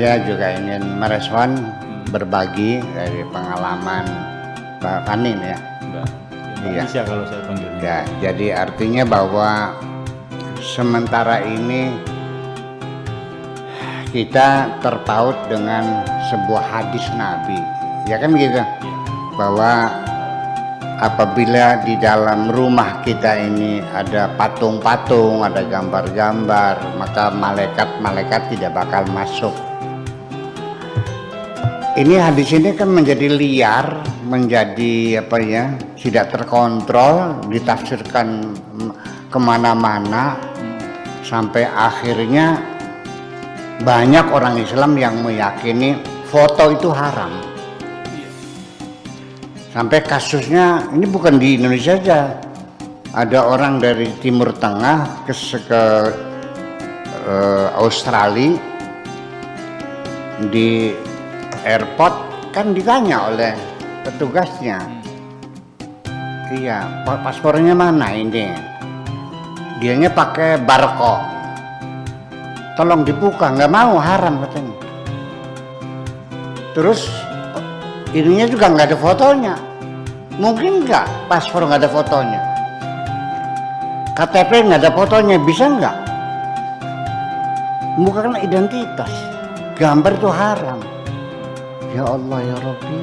Saya juga ingin merespon berbagi dari pengalaman Pak Fani ya. Enggak, ya, bisa kalau saya panggilnya. Ya, jadi artinya bahwa sementara ini kita terpaut dengan sebuah hadis Nabi, ya kan gitu, bahwa apabila di dalam rumah kita ini ada patung-patung, ada gambar-gambar, maka malaikat-malaikat tidak bakal masuk. Ini hadis ini kan menjadi liar, menjadi apa ya, tidak terkontrol, ditafsirkan kemana-mana, sampai akhirnya banyak orang Islam yang meyakini foto itu haram. Sampai kasusnya ini bukan di Indonesia saja, ada orang dari Timur Tengah ke Australia, di airport kan ditanya oleh petugasnya, iya paspornya mana ini, dianya pakai barcode, tolong dibuka, nggak mau, haram katanya. Terus ininya juga nggak ada fotonya, mungkin nggak paspor nggak ada fotonya, KTP nggak ada fotonya, bisa nggak? Bukan identitas, gambar itu haram. Ya Allah ya Rabbi.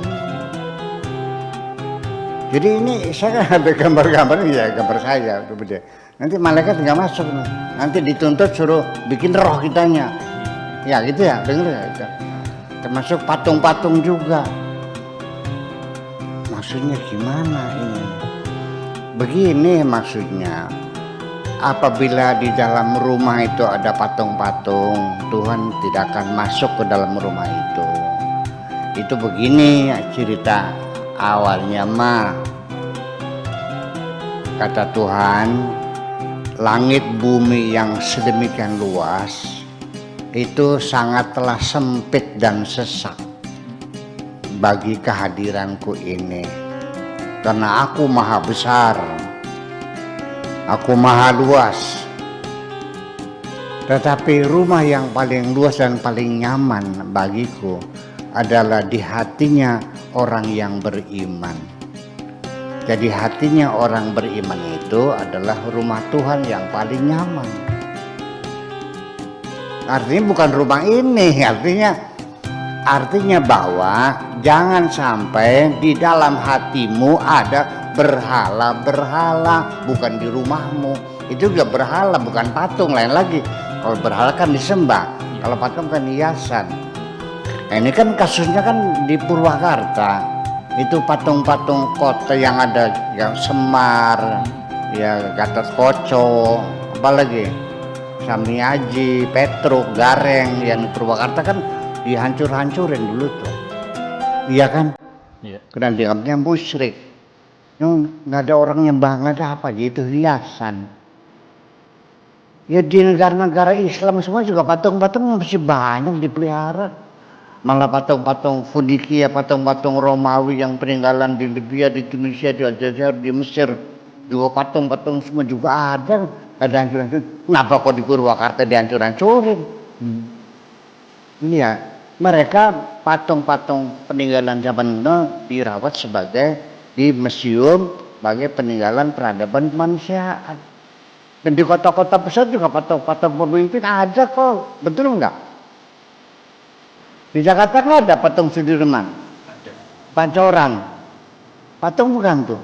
Jadi ini saya kan ada gambar-gambarnya, ya gambar saya, nanti malaikat nggak masuk, nanti dituntut suruh bikin roh kitanya, ya gitu ya, bener ya itu. Termasuk patung-patung juga. Maksudnya gimana ini? Begini maksudnya, apabila di dalam rumah itu ada patung-patung, Tuhan tidak akan masuk ke dalam rumah itu. Itu begini cerita awalnya mah, kata Tuhan, langit bumi yang sedemikian luas itu sangatlah sempit dan sesak bagi kehadiranku ini, karena aku maha besar, aku maha luas. Tetapi rumah yang paling luas dan paling nyaman bagiku adalah di hatinya orang yang beriman. Jadi hatinya orang beriman itu adalah rumah Tuhan yang paling nyaman. Artinya bukan rumah ini, artinya bahwa jangan sampai di dalam hatimu ada berhala-berhala, bukan di rumahmu. Itu juga berhala, bukan patung, lain lagi. Kalau berhala kan disembah, kalau patung kan hiasan. Nah, ini kan kasusnya kan di Purwakarta, itu patung-patung kota yang ada, yang Semar, ya Gatot-Kaca, apalagi Samiaji, Petruk, Gareng, yang di Purwakarta kan dihancur-hancurin dulu tuh, iya kan? Iya. Karena dianggapnya musyrik, nggak ada orang nyembah, nggak ada apa, gitu hiasan. Ya di negara-negara Islam semua juga patung-patung masih banyak dipelihara. Malah patung-patung Funikia, patung-patung Romawi yang peninggalan di Libya, di Tunisia, di Aljazair, di Mesir, juga patung-patung semua juga ada hancur-hancur. Kenapa kok di Purwakarta dihancur-hancurin? Iya, mereka patung-patung peninggalan zaman dulu dirawat sebagai di museum sebagai peninggalan peradaban kemanusiaan. Dan di kota-kota besar juga patung-patung pemimpin ada kok, betul enggak? Di Jakarta kan ada patung Sudirman, Pancoran, patung bukan tuh,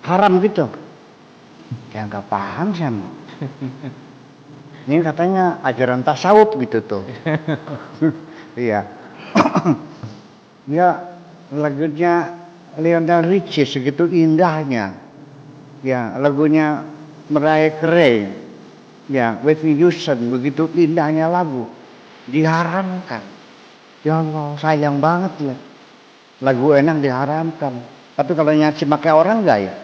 haram gitu. Ya nggak paham sih. Ini katanya ajaran tasawuf gitu tuh. Iya. Ya lagunya Lionel Richie segitu indahnya. Ya lagunya Mariah Carey, ya Whitney Houston begitu indahnya lagu, diharamkan. Ya Allah, sayang banget ya. Lagu enak diharamkan. Tapi kalau nyaci pakai orang enggak ya?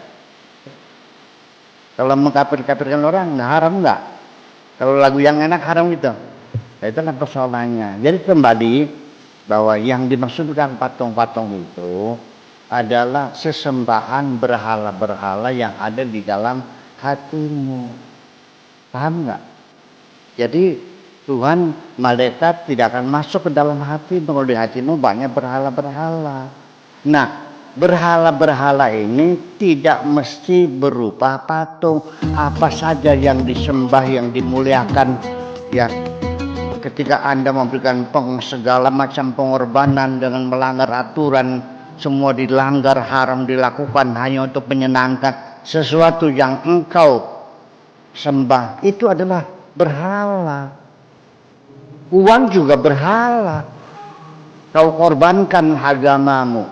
Kalau mengkafir-kafirkan orang enggak haram enggak? Kalau lagu yang enak haram gitu. Nah, itulah persoalannya. Jadi kembali bahwa yang dimaksudkan patung-patung itu adalah sesembahan berhala-berhala yang ada di dalam hatimu. Paham enggak? Jadi Tuhan, malaikat tidak akan masuk ke dalam hatimu kalau di hatimu banyak berhala-berhala. Nah, berhala-berhala ini tidak mesti berupa patung. Apa saja yang disembah, yang dimuliakan, ya ketika Anda memberikan segala macam pengorbanan dengan melanggar aturan, semua dilanggar, haram dilakukan hanya untuk menyenangkan sesuatu yang engkau sembah, itu adalah berhala. Uang juga berhala. Kau korbankan agamamu,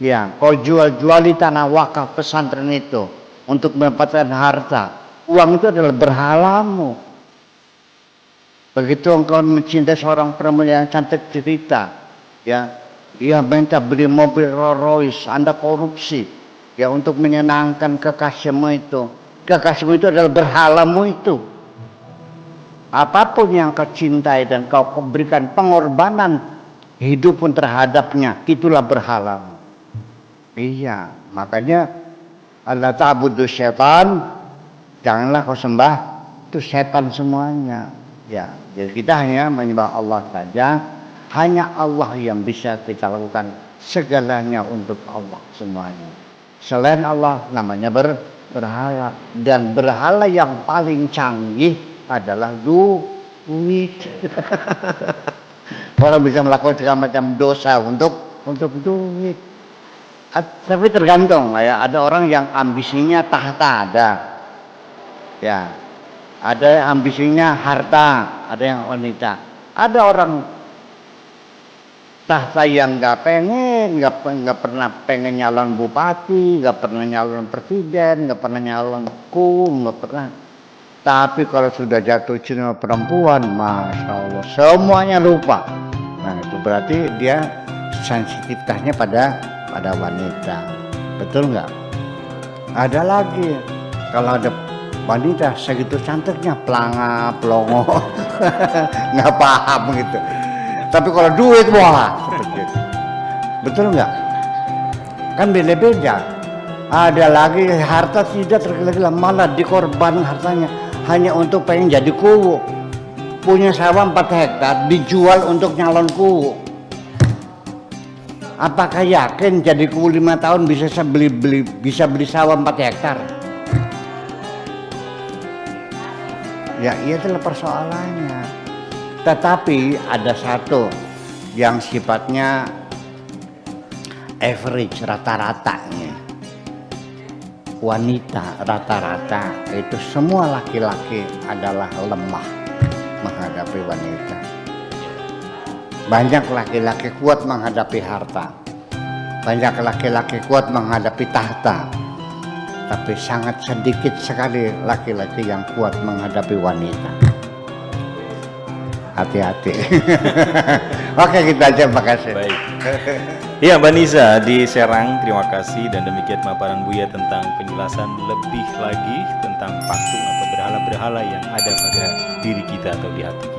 ya, kau jual-juali tanah wakaf pesantren itu untuk mendapatkan harta. Uang itu adalah berhalamu. Begitu engkau mencintai seorang perempuan yang cantik cerita, ya, dia minta beli mobil Rolls Royce, Anda korupsi, ya, untuk menyenangkan kekasihmu itu. Kekasihmu itu adalah berhalamu itu. Apapun yang kau cintai dan kau berikan pengorbanan hidup pun terhadapnya, itulah berhalamu. Iya, makanya Allah ta'budu syaitan, janganlah kau sembah itu setan semuanya. Ya, jadi kita hanya menyembah Allah saja. Hanya Allah yang bisa kita lakukan segalanya untuk Allah semuanya. Selain Allah namanya berhala, dan berhala yang paling canggih adalah duit. Orang bisa melakukan segala macam dosa untuk duit. Tapi tergantung, ya, ada orang yang ambisinya tahta ada, ya, ada ambisinya harta, ada yang wanita, ada orang tahta yang nggak pernah pengen nyalon bupati, nggak pernah nyalon presiden, nggak pernah nyalon nggak pernah. Tapi kalau sudah jatuh cinta perempuan, masya Allah, semuanya lupa. Nah, itu berarti dia sensitivitasnya pada wanita. Betul nggak? Ada lagi, kalau ada wanita segitu cantiknya, pelongo, nggak paham gitu. Tapi kalau duit, wah, seperti itu. Betul nggak? Kan beda-beda. Ada lagi harta tidak tergila-gila, malah dikorban hartanya hanya untuk pengen jadi kuwu. Punya sawah 4 hektar dijual untuk nyalon kuwu. Apakah yakin jadi kuwu 5 tahun bisa beli sawah 4 hektar? Ya, itulah persoalannya. Tetapi ada satu yang sifatnya average, rata-ratanya. Wanita rata-rata itu semua laki-laki adalah lemah menghadapi wanita. Banyak laki-laki kuat menghadapi harta, banyak laki-laki kuat menghadapi tahta, tapi sangat sedikit sekali laki-laki yang kuat menghadapi wanita. Hati-hati. Oke, kita aja, makasih. Baik. Iya, Mbak Niza di Serang, terima kasih, dan demikian paparan Buya tentang penjelasan lebih lagi tentang patung atau berhala-berhala yang ada pada diri kita atau di hati kita.